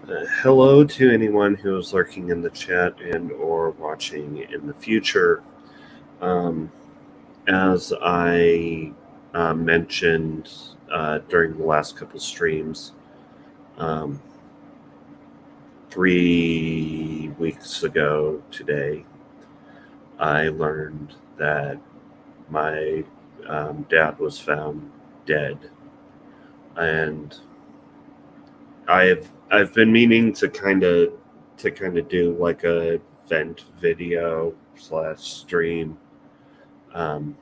Hello to anyone who is lurking in the chat and or watching in the future. Um, as I mentioned during the last couple streams, um, 3 weeks ago today, I learned that my dad was found dead, and I've been meaning to kind of do like a vent video slash stream um,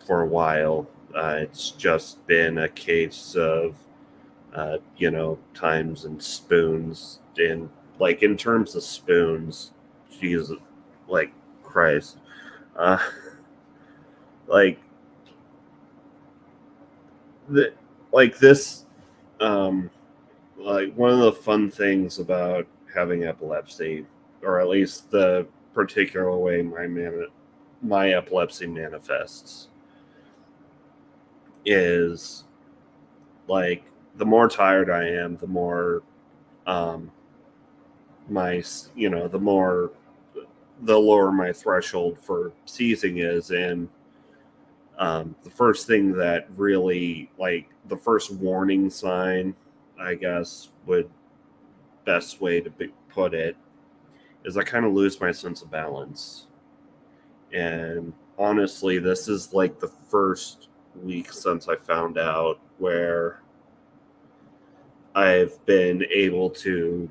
for a while. It's just been a case of times and spoons, and like in terms of spoons, Jesus, like Christ, uh, like the like this um like one of the fun things about having epilepsy, or at least the particular way my epilepsy manifests, is like the more tired I am, the more um, the lower my threshold for seizing is, and the first thing that really, like, the first warning sign, I guess, would best way to put it, is I kind of lose my sense of balance. And honestly, this is like the first week since I found out where I've been able to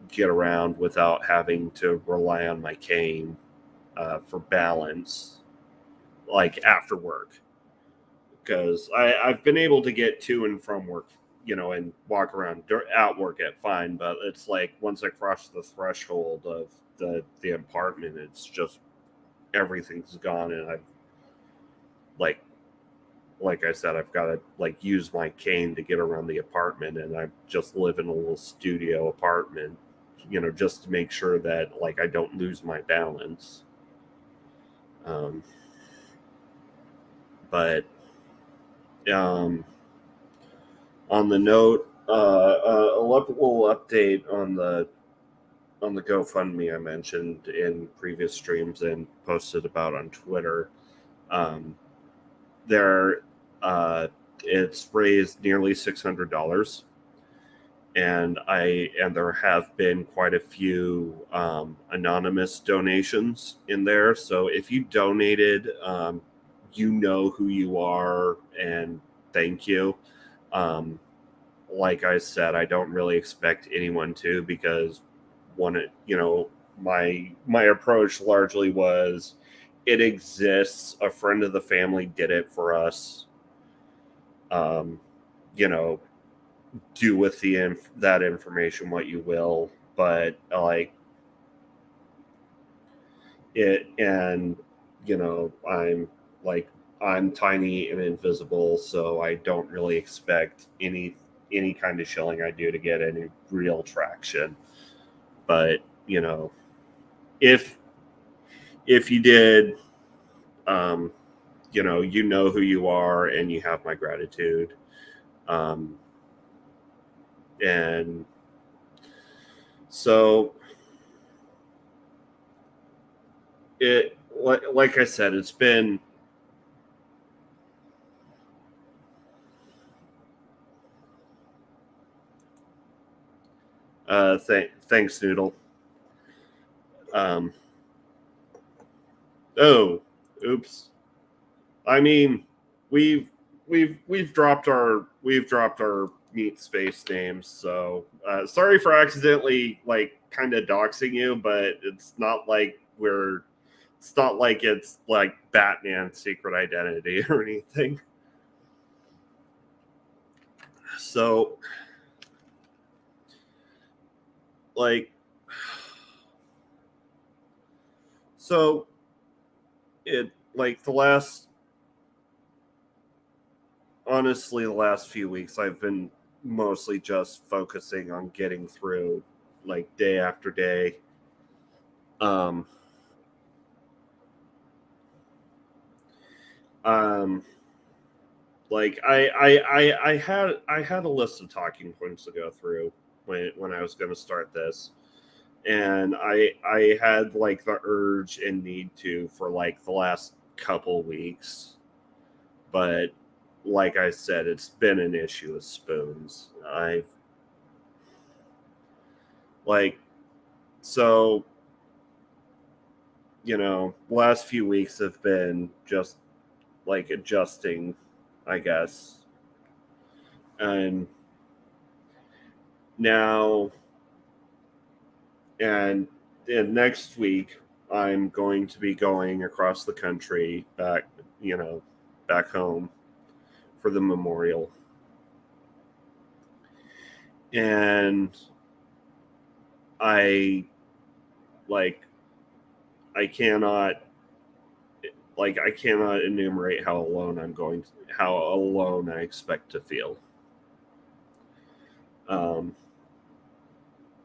get around without having to rely on my cane for balance, like after work. Because I've been able to get to and from work, and walk around at work at fine, but it's like once I cross the threshold of the apartment, it's just everything's gone, and I've like like I said, I've got to like use my cane to get around the apartment, and I just live in a little studio apartment, just to make sure that like I don't lose my balance. But on the note, a little update on the GoFundMe I mentioned in previous streams and posted about on Twitter. There, it's raised nearly $600, and there have been quite a few anonymous donations in there. So if you donated, you know who you are, and thank you. Like I said, I don't really expect anyone to, because my approach largely was, it exists. A friend of the family did it for us. Um, you know, do with that information what you will, but like it, and I'm tiny and invisible, so I don't really expect any kind of shilling I do to get any real traction. But if you did, um, you know who you are, and you have my gratitude. And so it, like I said, it's been thanks, Noodle. Oh, oops. I mean, we've dropped our meat space names, so sorry for accidentally like kind of doxing you, but it's not like it's like Batman's secret identity or anything. So like so it like the last few weeks I've been mostly just focusing on getting through like day after day. Um, like I had a list of talking points to go through. when I was going to start this. And I had like the urge and need to for like the last couple weeks. But like I said, it's been an issue with spoons. I've like, so, last few weeks have been just like adjusting, I guess. And now, and next week, I'm going to be going across the country back home for the memorial. And I cannot enumerate how alone I expect to feel.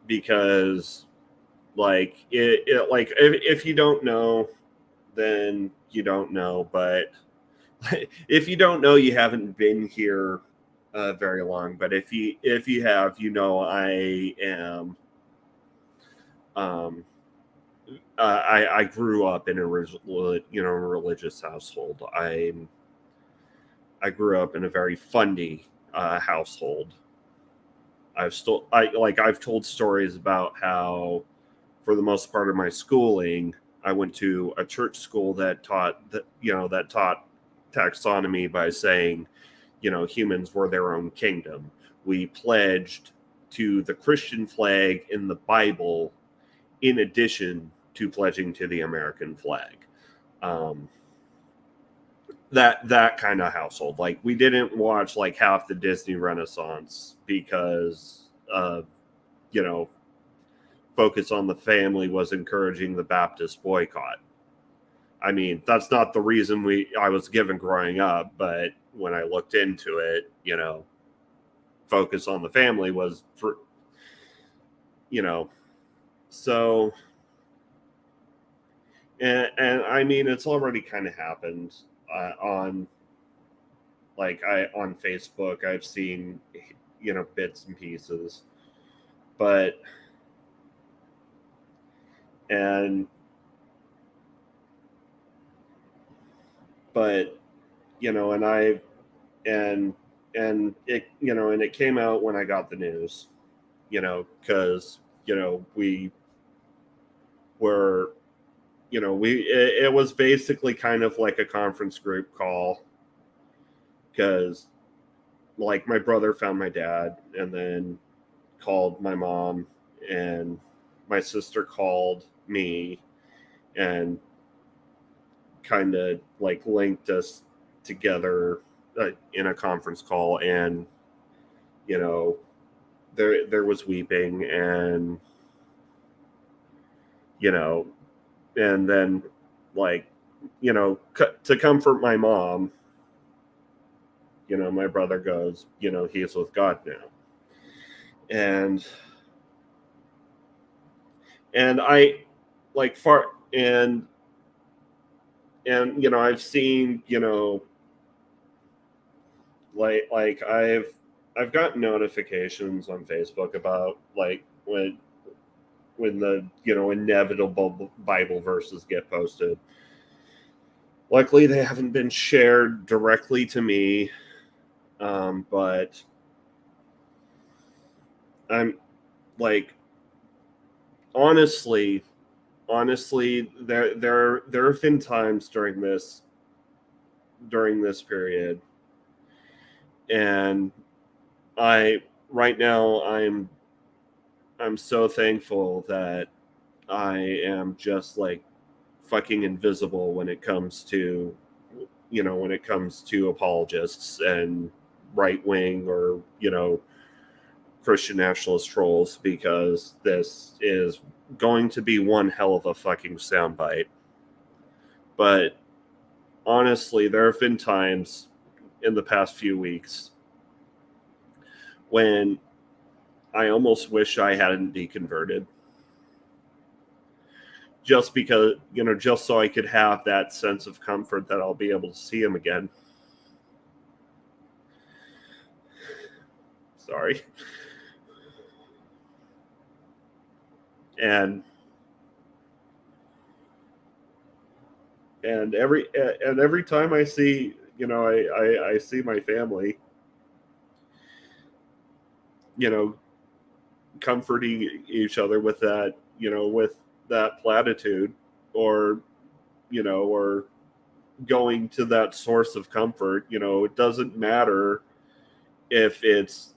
Because if you don't know, then you don't know. But if you don't know, you haven't been here very long. But if you have, I am. I grew up in a religious household. I grew up in a very fundy household. I've told stories about how, for the most part of my schooling, I went to a church school that taught taxonomy by saying, humans were their own kingdom. We pledged to the Christian flag in the Bible, in addition to pledging to the American flag. That kind of household. Like, we didn't watch like half the Disney Renaissance because Focus on the Family was encouraging the Baptist boycott. I mean, that's not the reason I was given growing up, but when I looked into it, Focus on the Family was for, so, and I mean, it's already kind of happened on Facebook. I've seen, bits and pieces, but and it came out when I got the news, because we were, it was basically kind of like a conference group call, because like my brother found my dad and then called my mom, and my sister called me and kind of like linked us together in a conference call. And there was weeping, and and then to comfort my mom, my brother goes, he's with God now. And I I've seen, I've gotten notifications on Facebook about when the inevitable Bible verses get posted. Luckily, they haven't been shared directly to me, but I'm honestly, there have been times during this period, and right now I'm so thankful that I am just fucking invisible when it comes to apologists and right wing or Christian nationalist trolls, because this is going to be one hell of a fucking soundbite. But honestly, there have been times in the past few weeks when I almost wish I hadn't deconverted. Just because, just so I could have that sense of comfort that I'll be able to see him again. Sorry. and every time I see, I see my family, comforting each other with that, with that platitude, or or going to that source of comfort. It doesn't matter if it's,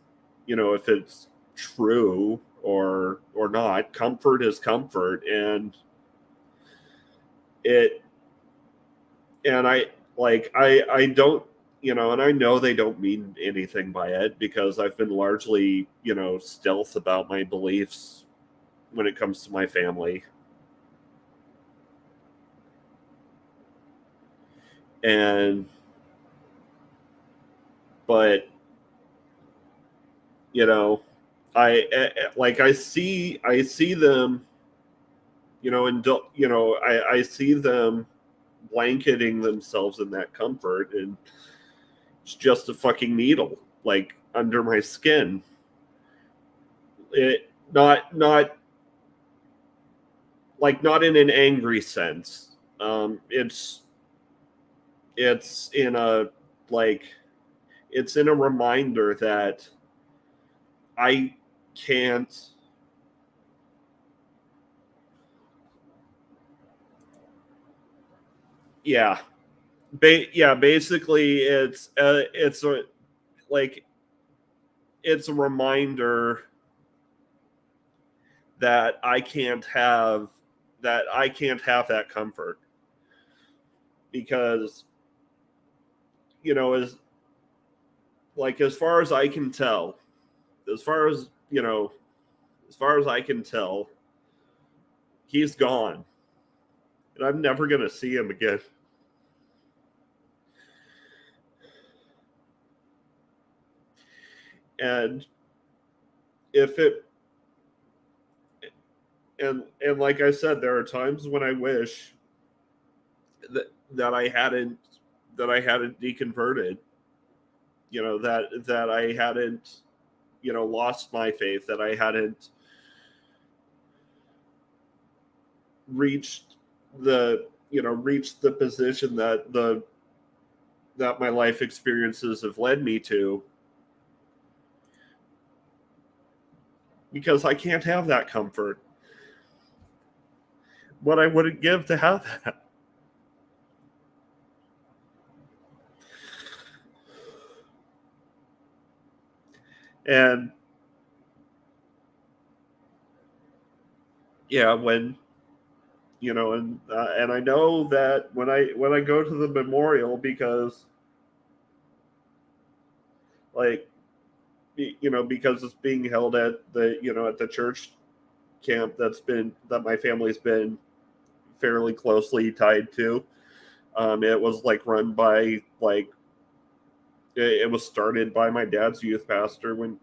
if it's true or not. Comfort is comfort, and it and I don't, and I know they don't mean anything by it, because I've been largely, stealth about my beliefs when it comes to my family. And but you know I see them, and I see them blanketing themselves in that comfort, and it's just a fucking needle, like, under my skin. It not in an angry sense. It's in a, like, it's in a reminder that I can't. Yeah, basically, it's a, like, it's a reminder that I can't have that comfort, because, as, like, as far as I can tell, as far as as far as I can tell, he's gone, and I'm never gonna see him again. And if it and like I said, there are times when I wish that I hadn't deconverted, that I hadn't, lost my faith, that I hadn't reached the position that my life experiences have led me to, because I can't have that comfort. What I wouldn't give to have that. And yeah, when, and I know that when I go to the memorial, because, like, because it's being held at the, at the church camp that my family's been fairly closely tied to. It was, like, run by, like, it was started by my dad's youth pastor, when,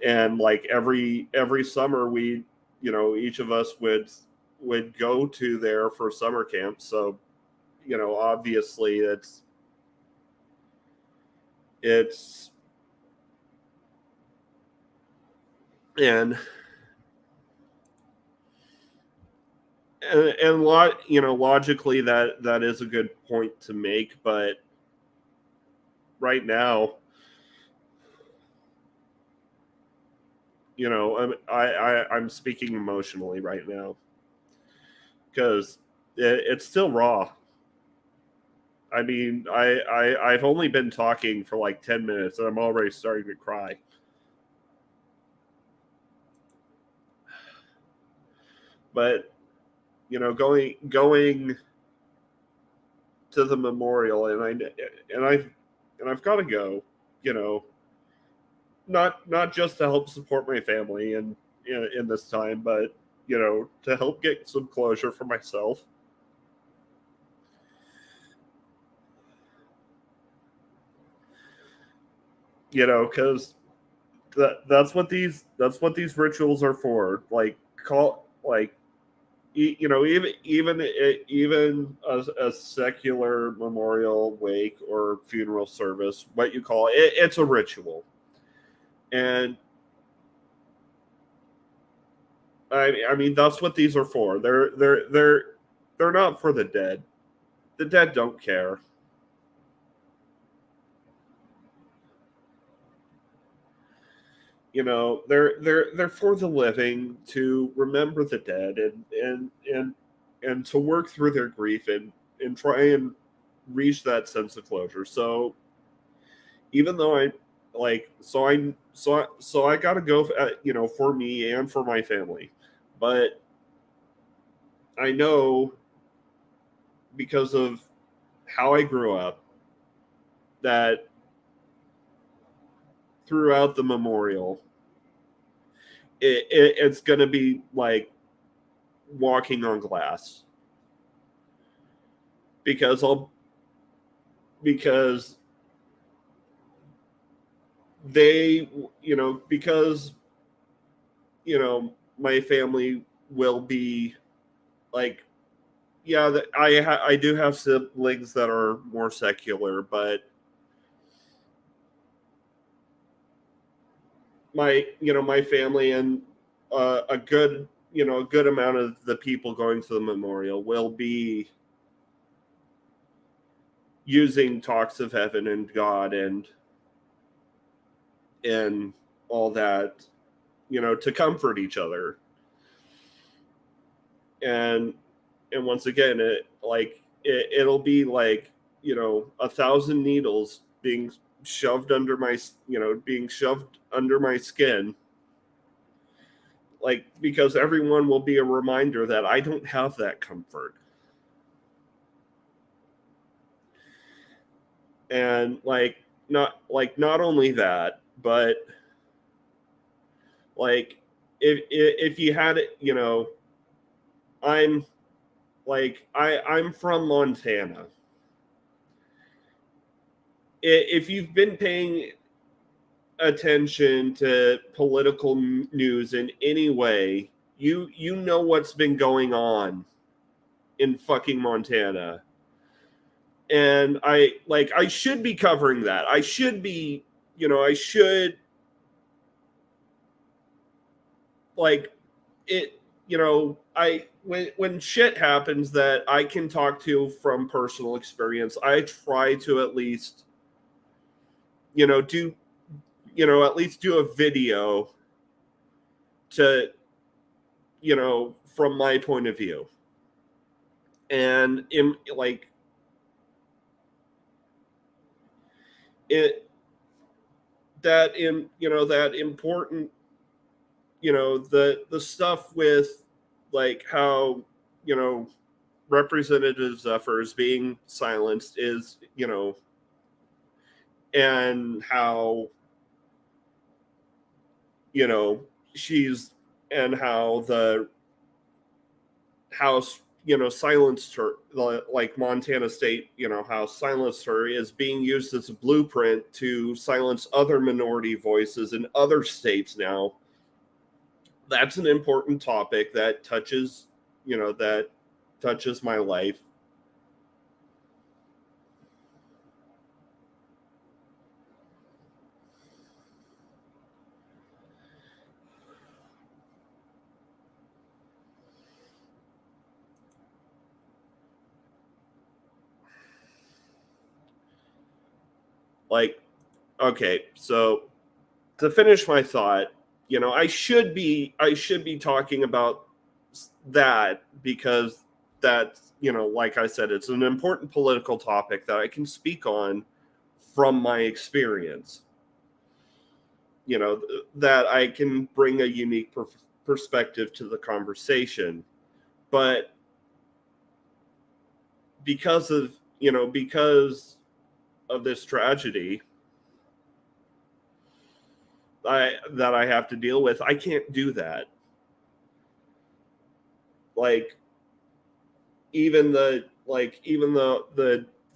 and, like, every summer, we, each of us would go to there for summer camp. So, obviously, it's and logically, that is a good point to make. But right now, I'm speaking emotionally right now, because it's still raw. I mean, I've only been talking for like 10 minutes, and I'm already starting to cry. But, going to the memorial, and I've got to go, you know, not just to help support my family and in this time, but, to help get some closure for myself. Because that's what these rituals are for. Like, call like even a secular memorial, wake, or funeral service, what you call it, it's a ritual. And I mean, that's what these are for. They're not for the dead. The dead don't care. You know, they're for the living to remember the dead and to work through their grief and try and reach that sense of closure. So even though I like, so I gotta go, you know, for me and for my family, but I know because of how I grew up that throughout the memorial, it's gonna be like walking on glass because I'll because they, you know, because, you know, my family will be like, yeah, I do have siblings that are more secular, but my, you know, my family and a good, you know, a good amount of the people going to the memorial will be using talks of heaven and God and all that, you know, to comfort each other. And once again, it'll be like, you know, 1,000 needles being shoved under my, you know, being shoved under my skin, like, because everyone will be a reminder that I don't have that comfort. And not only that, but like, if you had it, you know, I'm I'm from Montana. If you've been paying attention to political news in any way, you know what's been going on in fucking Montana. And I should be covering that. I should be, you know, I should, like, it, you know, I when shit happens that I can talk to from personal experience, I try to at least, you know, do, you know, at least do a video to, you know, from my point of view. And in like it that in, you know, that important, you know, the stuff with like how, you know, Representative Zephyr is being silenced is, you know, and how, you know, she's, and how the House, you know, silenced her, like Montana State, you know, how silenced her is being used as a blueprint to silence other minority voices in other states now. That's an important topic that touches, you know, that touches my life. Like, okay, so to finish my thought, you know, I should be talking about that because that's, you know, like I said, it's an important political topic that I can speak on from my experience. You know, that I can bring a unique perspective to the conversation. But because of, you know, because of this tragedy I have to deal with, I can't do that. Like, even the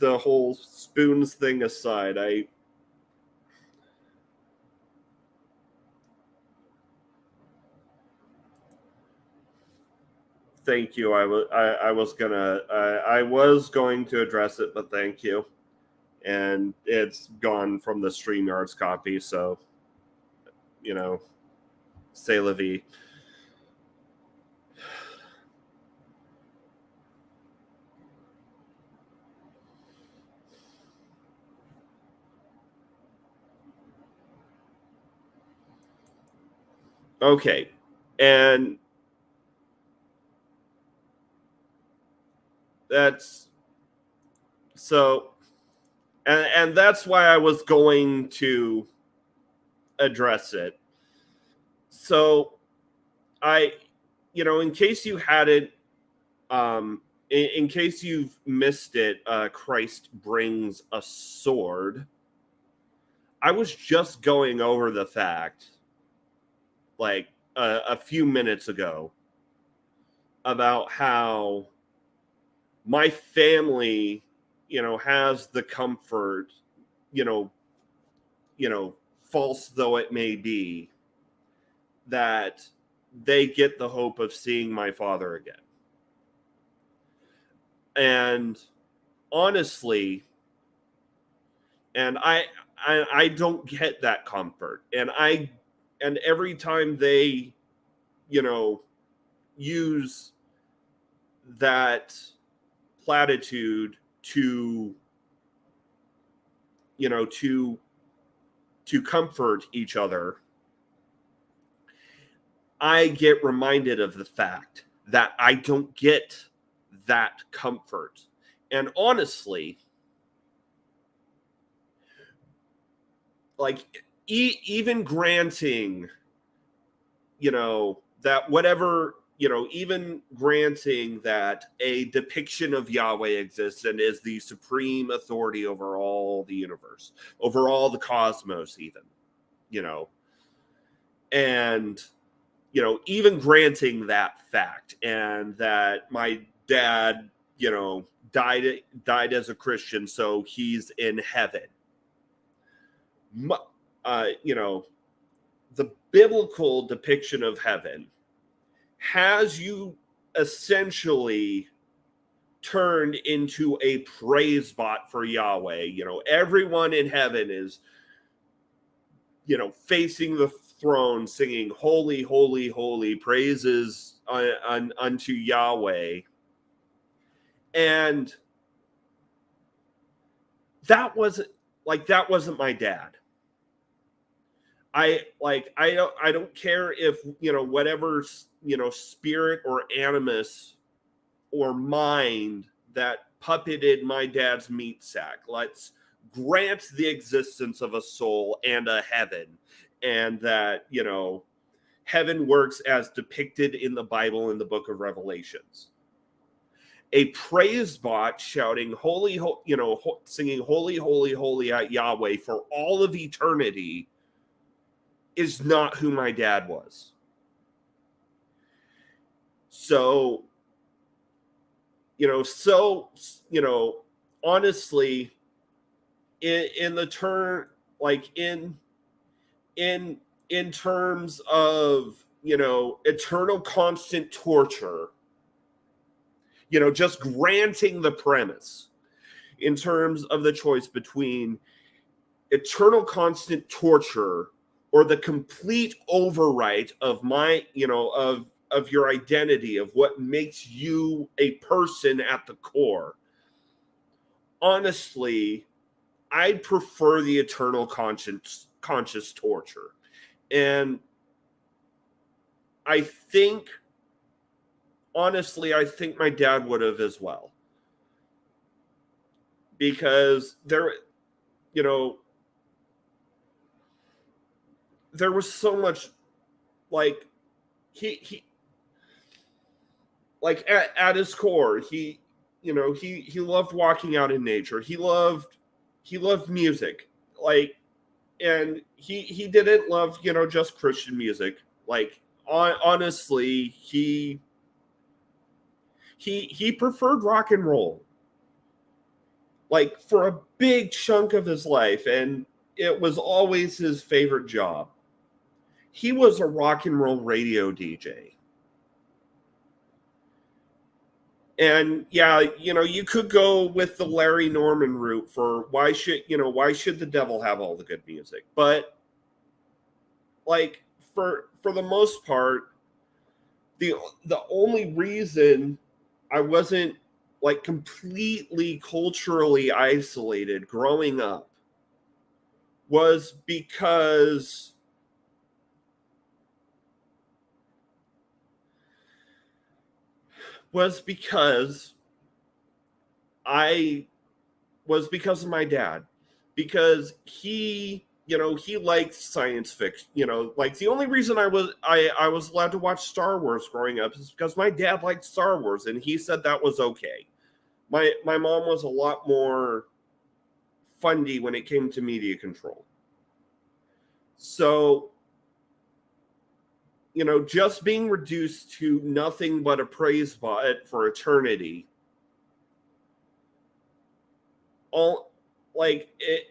whole spoons thing aside, I thank you. I was gonna I was going to address it, but thank you. And it's gone from the StreamYards copy, so, you know, say la vie. Okay. And that's so, and that's why I was going to address it. So I, in case you hadn't, in case you've missed it, Christ brings a sword. I was just going over the fact, like a few minutes ago, about how my family, has the comfort, you know, false though it may be, that they get the hope of seeing my father again. And honestly, and I don't get that comfort. And every time they, use that platitude to, you know, to comfort each other, I get reminded of the fact that I don't get that comfort. And honestly, like even granting, that whatever, even granting that a depiction of Yahweh exists and is the supreme authority over all the universe, over all the cosmos, even, you know, and, even granting that fact, and that my dad, died as a Christian, so he's in heaven. You know, the biblical depiction of heaven has you essentially turned into a praise bot for Yahweh. Everyone in heaven is, facing the throne, singing holy, holy, holy praises unto Yahweh. And that wasn't my dad. I don't care if, whatever, spirit or animus or mind that puppeted my dad's meat sack. Let's grant the existence of a soul and a heaven, and that, heaven works as depicted in the Bible in the book of Revelations. A praise bot shouting holy, singing holy, holy, holy at Yahweh for all of eternity is not who my dad was. So, honestly, in the turn, like in terms of, eternal constant torture, just granting the premise in terms of the choice between eternal constant torture or the complete overwrite of my, of your identity, of what makes you a person at the core. Honestly, I'd prefer the eternal conscious torture. And I think, honestly, I think my dad would have as well. Because there was so much, like, he like at his core, he loved walking out in nature. He loved music. Like, and he didn't love, just Christian music. Like, honestly, he preferred rock and roll, like, for a big chunk of his life, and it was always his favorite job. He was a rock and roll radio DJ. And yeah, you could go with the Larry Norman route for why should the devil have all the good music? But, like, for the most part, the only reason I wasn't, like, completely culturally isolated growing up was because was because because of my dad, because he liked science fiction. Like the only reason I was allowed to watch Star Wars growing up is because my dad liked Star Wars and he said that was okay. My mom was a lot more fundy when it came to media control. So, just being reduced to nothing but a praise bot for eternity, all like it,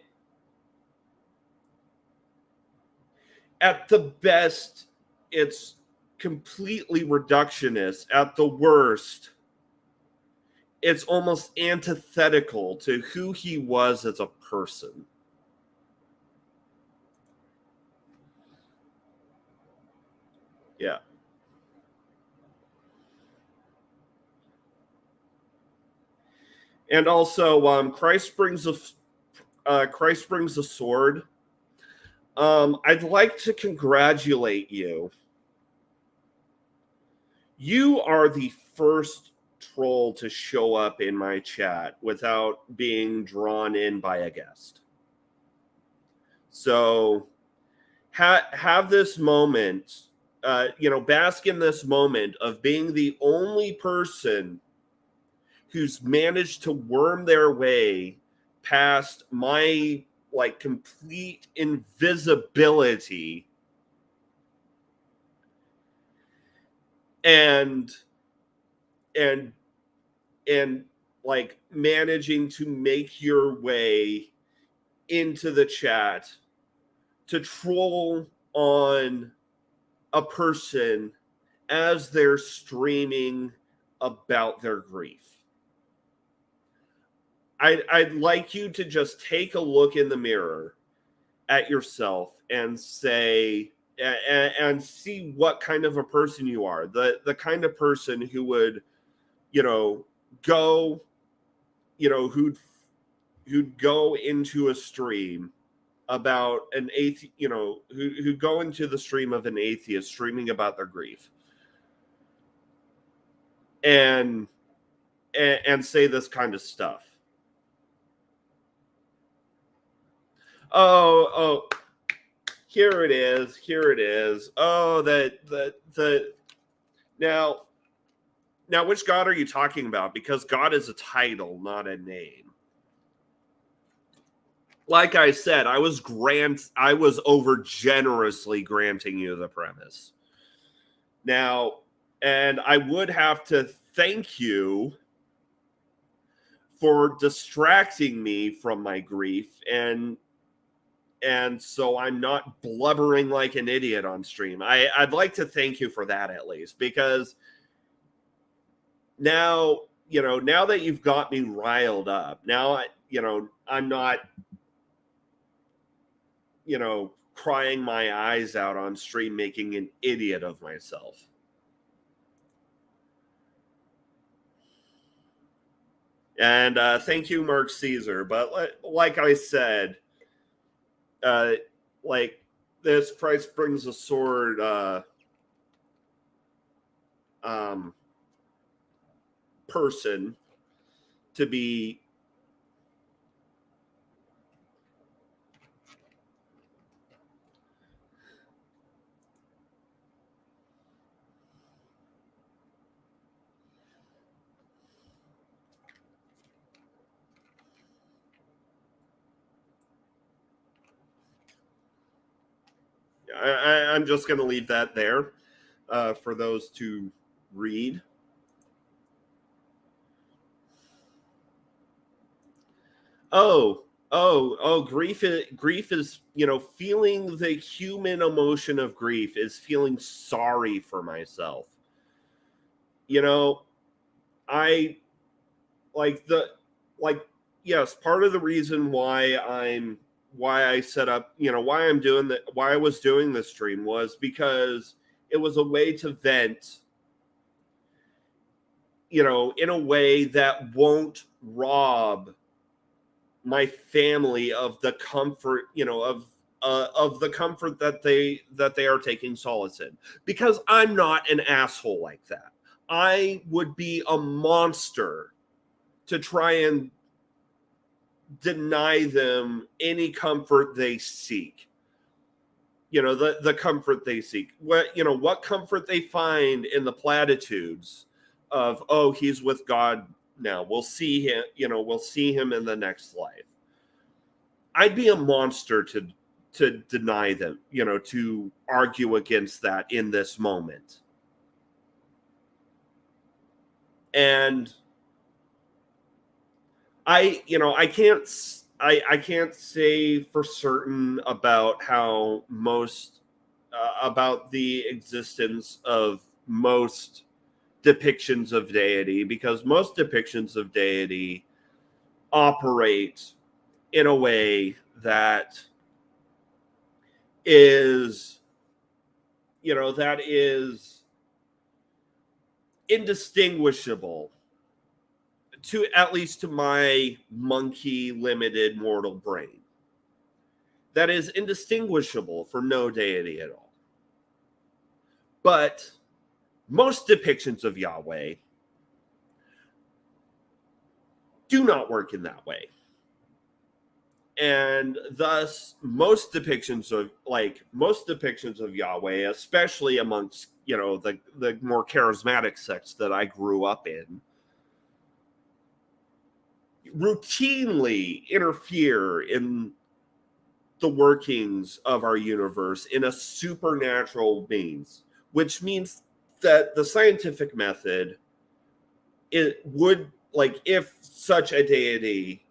at the best, it's completely reductionist. At the worst, it's almost antithetical to who he was as a person. Yeah. And also, Christ brings a sword. I'd like to congratulate you. You are the first troll to show up in my chat without being drawn in by a guest. So have this moment, bask in this moment of being the only person who's managed to worm their way past my complete invisibility and managing to make your way into the chat to troll on a person as they're streaming about their grief. I'd like you to just take a look in the mirror at yourself and say and see what kind of a person you are. The kind of person who would, go, who'd go into a stream about an atheist, who go into the stream of an atheist streaming about their grief and say this kind of stuff. Oh, here it is. Oh, the now, which God are you talking about? Because God is a title, not a name. Like I said, I was over generously granting you the premise. Now, and I would have to thank you for distracting me from my grief and so I'm not blubbering like an idiot on stream. I'd like to thank you for that at least, because now, now that you've got me riled up, now I'm not, crying my eyes out on stream, making an idiot of myself. And thank you, Mark Caesar. But like I said, this Christ brings a sword person to be I'm just going to leave that there for those to read. Oh, grief is, feeling the human emotion of grief is feeling sorry for myself. I yes, part of the reason why I set up, why I was doing this stream was because it was a way to vent, in a way that won't rob my family of the comfort, of the comfort that they are taking solace in, because I'm not an asshole like that. I would be a monster to try and deny them any comfort they seek. The comfort they seek. What comfort they find in the platitudes of, oh, he's with God now. We'll see him, we'll see him in the next life. I'd be a monster to deny them, to argue against that in this moment. And I can't say for certain about how about the existence of most depictions of deity, because most depictions of deity operate in a way that is indistinguishable, to at least to my monkey limited mortal brain, that is indistinguishable from no deity at all. But most depictions of Yahweh do not work in that way. And thus most depictions of Yahweh, especially amongst, the more charismatic sects that I grew up in, routinely interfere in the workings of our universe in a supernatural means, which means that the scientific method, it would, if such a deity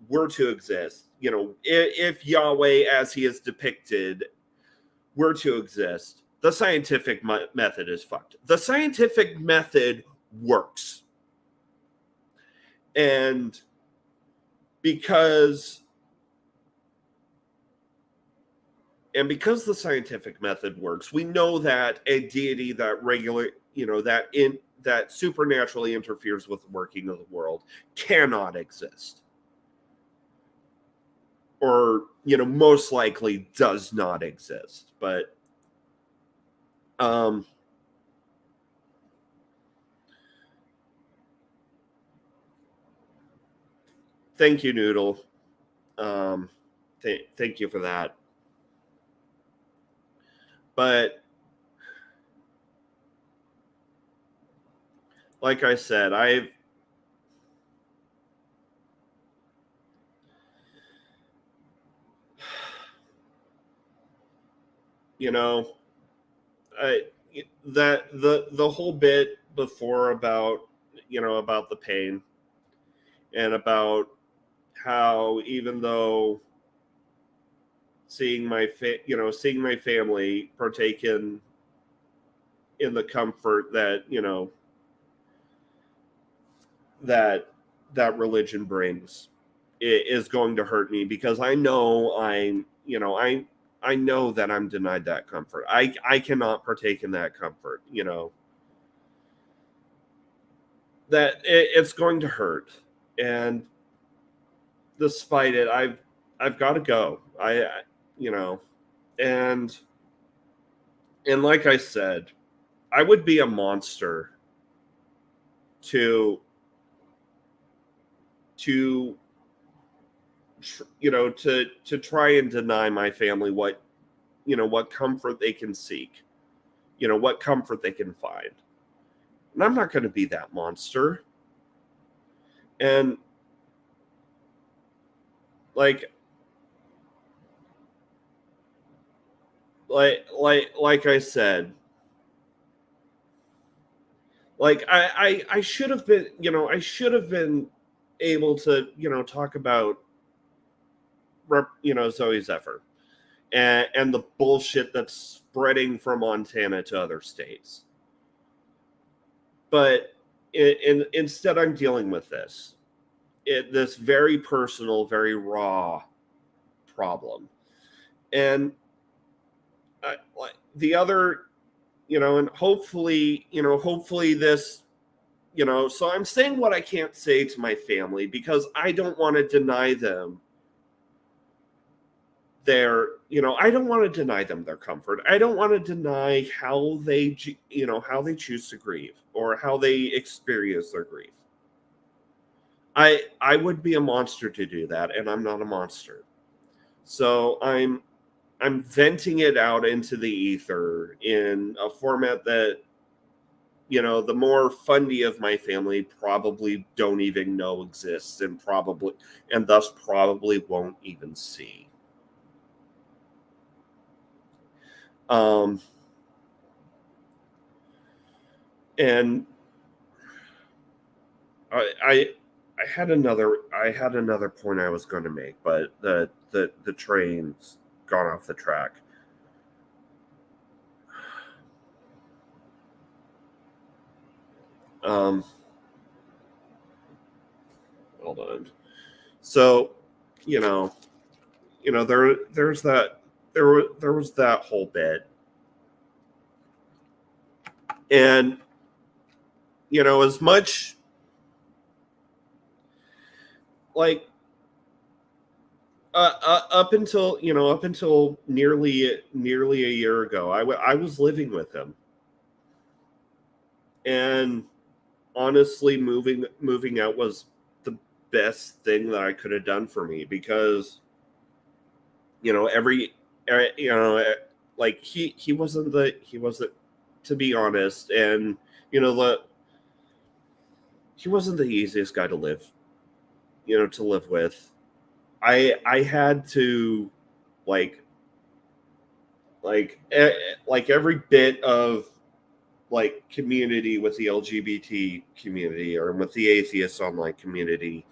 were to exist, if Yahweh as he is depicted were to exist, the scientific method is fucked. The scientific method works. And because the scientific method works, we know that a deity that supernaturally interferes with the working of the world cannot exist. Or, most likely does not exist. But thank you, Noodle. Thank you for that. But like I said, the whole bit before about the pain, and about how even though seeing my family partake in the comfort that that religion brings, it is going to hurt me, because I know I know that I'm denied that comfort. I cannot partake in that comfort, that it's going to hurt. And despite it, I've got to go. And like I said, I would be a monster to try and deny my family what comfort they can seek, what comfort they can find. And I'm not going to be that monster. And like I said, I should have been able to talk about Zoe Zephyr and the bullshit that's spreading from Montana to other states. But instead, I'm dealing with this very personal, very raw problem. And the other, and hopefully this, so I'm saying what I can't say to my family, because I don't want to deny them I don't want to deny them their comfort. I don't want to deny how they choose to grieve or how they experience their grief. I would be a monster to do that, and I'm not a monster. So I'm venting it out into the ether in a format that the more fundy of my family probably don't even know exists, and thus probably won't even see. And I had another point I was going to make, but the train's gone off the track. Hold on. So, there's that there was that whole bit, and as much like up until nearly a year ago, I was living with him, and honestly, moving out was the best thing that I could have done for me, because every like he wasn't to be honest, and he wasn't the easiest guy to live with. I had to like every bit of community with the LGBT community or with the atheist online community,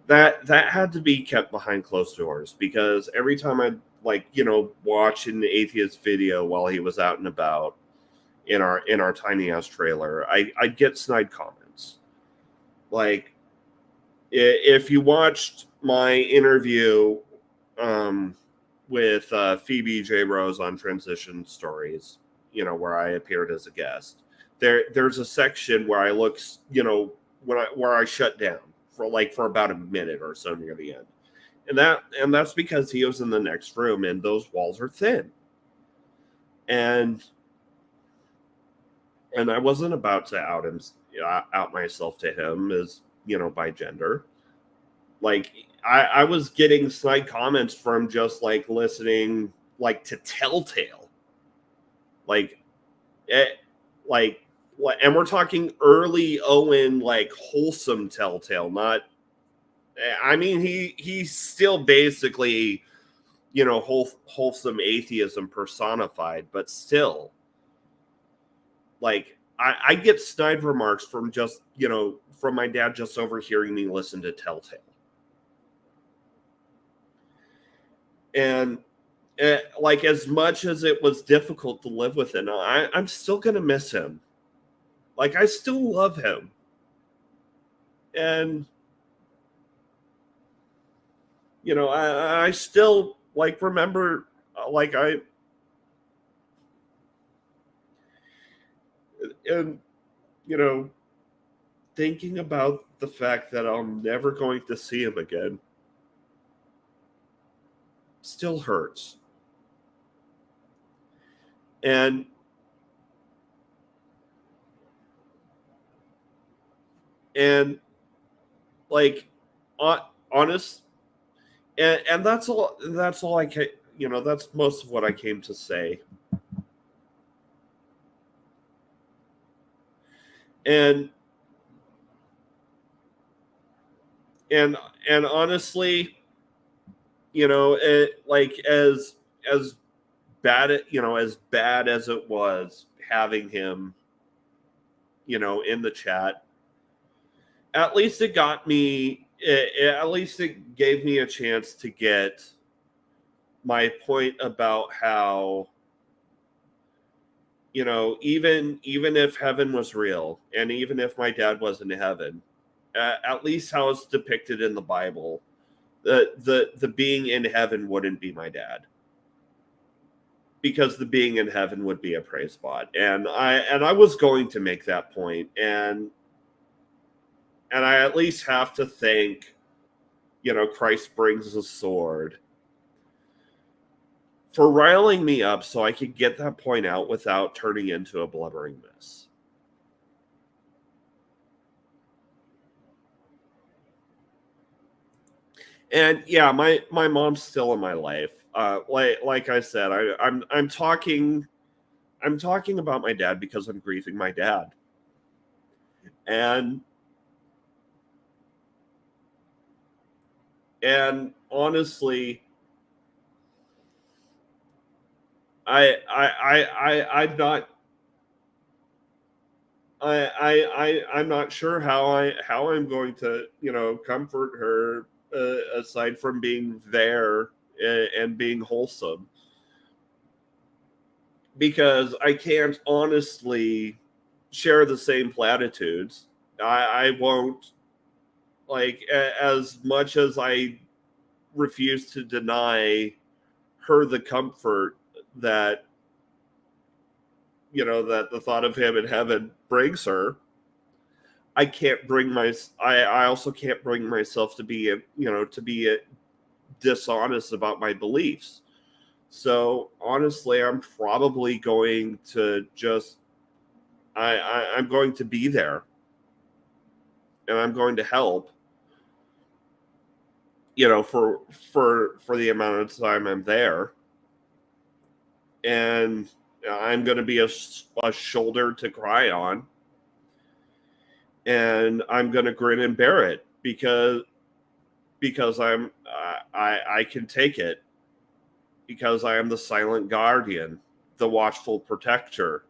that had to be kept behind closed doors, because every time I'd watch an atheist video while he was out and about in our tiny house trailer, I'd get snide comments. Like, if you watched my interview with Phoebe J. Rose on Transition Stories, where I appeared as a guest, there's a section where I look, where I shut down for about a minute or so near the end. And that's because he was in the next room and those walls are thin. And I wasn't about to out myself to him as, by gender. Like, I was getting snide comments from just listening to Telltale. And we're talking early Owen, wholesome Telltale, not. I mean, he's still basically, wholesome atheism personified, but still, I get snide remarks from just, from my dad just overhearing me listen to Telltale. And as much as it was difficult to live with him, I'm still gonna miss him. I still love him, and I still remember thinking about the fact that I'm never going to see him again still hurts. And honest, and that's all I can, that's most of what I came to say. And honestly, as bad as it was having him in the chat, at least it got me, at least it gave me a chance to get my point about how even if heaven was real, and even if my dad was in heaven, at least how it's depicted in the Bible, the being in heaven wouldn't be my dad, because the being in heaven would be a praise bot. And I was going to make that point, and I at least have to think, Christ brings a sword. for riling me up so I could get that point out without turning into a blubbering mess. And yeah, my mom's still in my life. Like I said, I'm talking about my dad because I'm grieving my dad. And honestly, I'm not I'm not sure how I'm going to, comfort her, aside from being there, and being wholesome, because I can't honestly share the same platitudes. I won't, like, as much as I refuse to deny her the comfort that, that the thought of him in heaven brings her. I can't bring I also can't bring myself to be dishonest about my beliefs. So honestly, I'm probably going to just I'm going to be there, and I'm going to help, for the amount of time I'm there, and I'm going to be a shoulder to cry on, and I'm going to grin and bear it because I can take it, because I am the silent guardian, the watchful protector.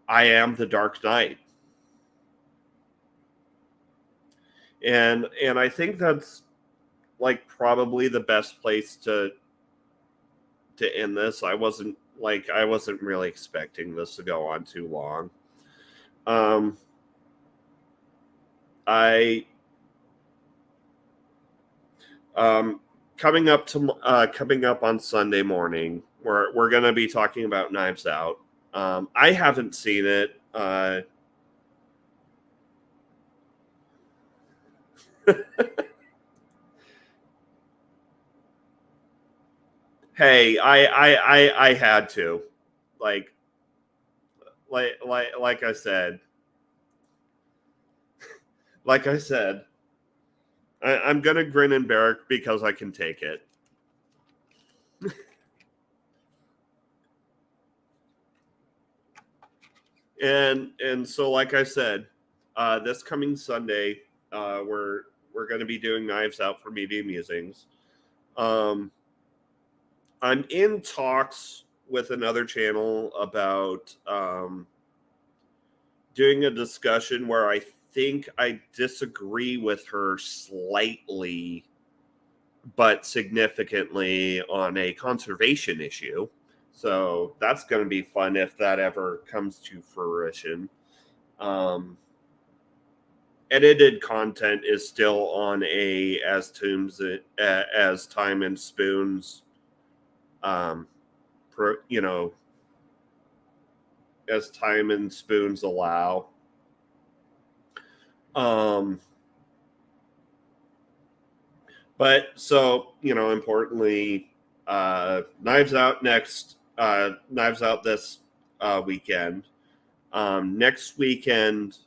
I am the Dark Knight. And I think that's, like, probably the best place to end this. I wasn't really expecting this to go on too long. I coming up on Sunday morning, we're going to be talking about Knives Out. I haven't seen it. Hey, I had to, like like I said, I'm gonna grin and bear it because I can take it. And so, like I said, this coming Sunday, we're going to be doing Knives Out for Media Musings. I'm in talks with another channel about doing a discussion where I think I disagree with her slightly, but significantly, on a conservation issue. So that's going to be fun if that ever comes to fruition. Edited content is still on a as time and spoons, pro, as time and spoons allow. But so, importantly, Knives Out Knives Out this weekend. Next weekend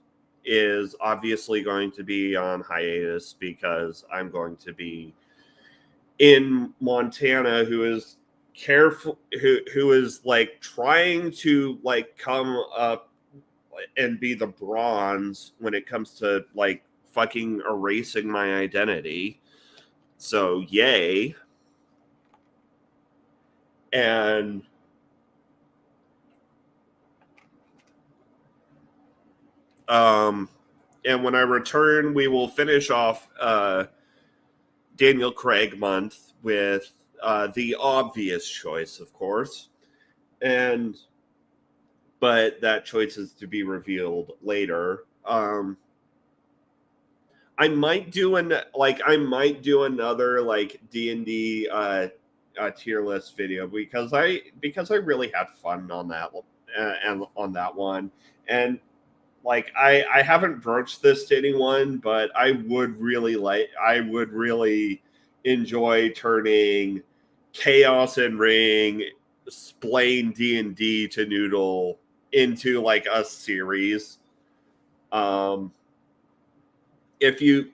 is obviously going to be on hiatus because I'm going to be in Montana, who is like trying to, like, come up and be the bronze when it comes to, like, fucking erasing my identity. So yay. And and when I return, we will finish off Daniel Craig month with the obvious choice, of course, but that choice is to be revealed later. I might do another, like, D&D tier list video because I really had fun on that and on that one. And, like, I haven't broached this to anyone, but I would really enjoy turning Chaos and Ring explain D&D to Noodle into like a series. If you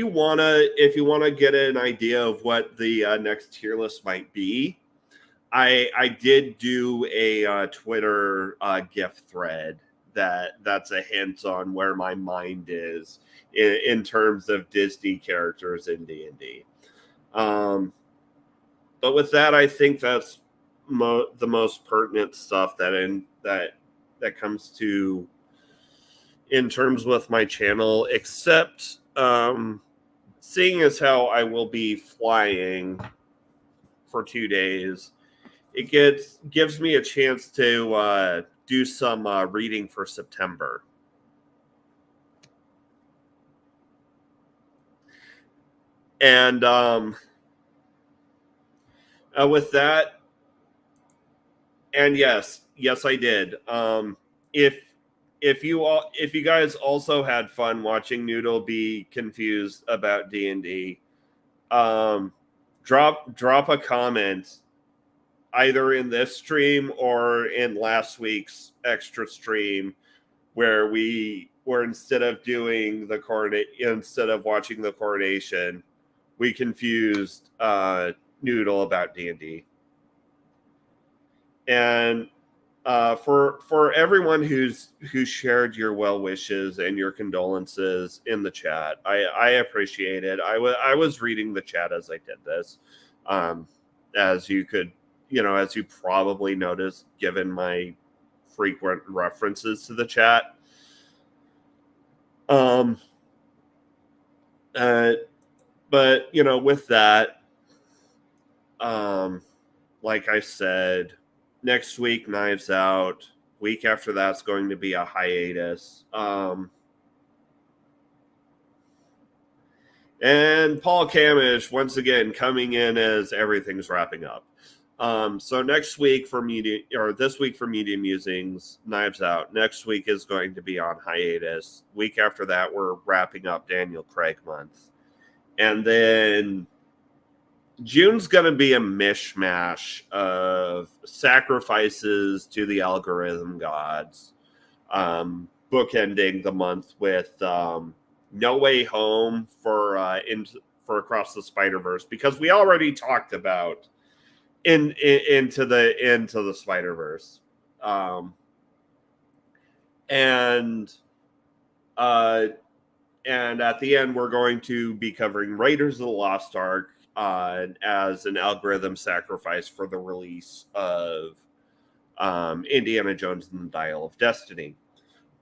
wanna get an idea of what the next tier list might be, I did do a Twitter GIF thread that's a hint on where my mind is in terms of Disney characters in D&D. But with that, I think that's the most pertinent stuff that comes to in terms with my channel, except seeing as how I will be flying for 2 days, it gives me a chance to do some reading for September. And with that, and yes, I did. If you guys also had fun watching Noodle be confused about D&D, drop a comment either in this stream or in last week's extra stream where instead of watching the coronation, we confused Noodle about D&D. And for everyone who shared your well wishes and your condolences in the chat, I appreciate it. I was reading the chat as I did this, as you probably noticed, given my frequent references to the chat. But with that, like I said, next week, Knives Out. Week after that's going to be a hiatus. And Paul Camish, once again, coming in as everything's wrapping up. So this week for Media Musings, Knives Out. Next week is going to be on hiatus. Week after that, we're wrapping up Daniel Craig month. And then June's going to be a mishmash of sacrifices to the algorithm gods, bookending the month with No Way Home for Across the Spider-Verse, because we already talked about into the Spider-Verse, and at the end we're going to be covering Raiders of the Lost Ark as an algorithm sacrifice for the release of Indiana Jones and the Dial of Destiny.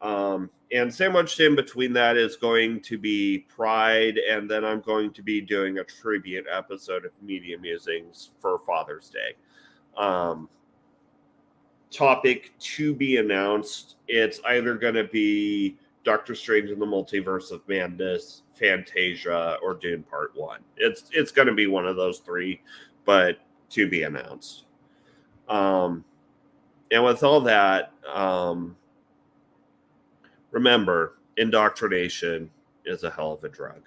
And sandwiched in between that is going to be Pride, and then I'm going to be doing a tribute episode of Media Musings for Father's Day. Topic to be announced. It's either going to be Doctor Strange in the Multiverse of Madness, Fantasia, or Dune Part 1. It's going to be one of those three, but to be announced. And with all that, remember, indoctrination is a hell of a drug.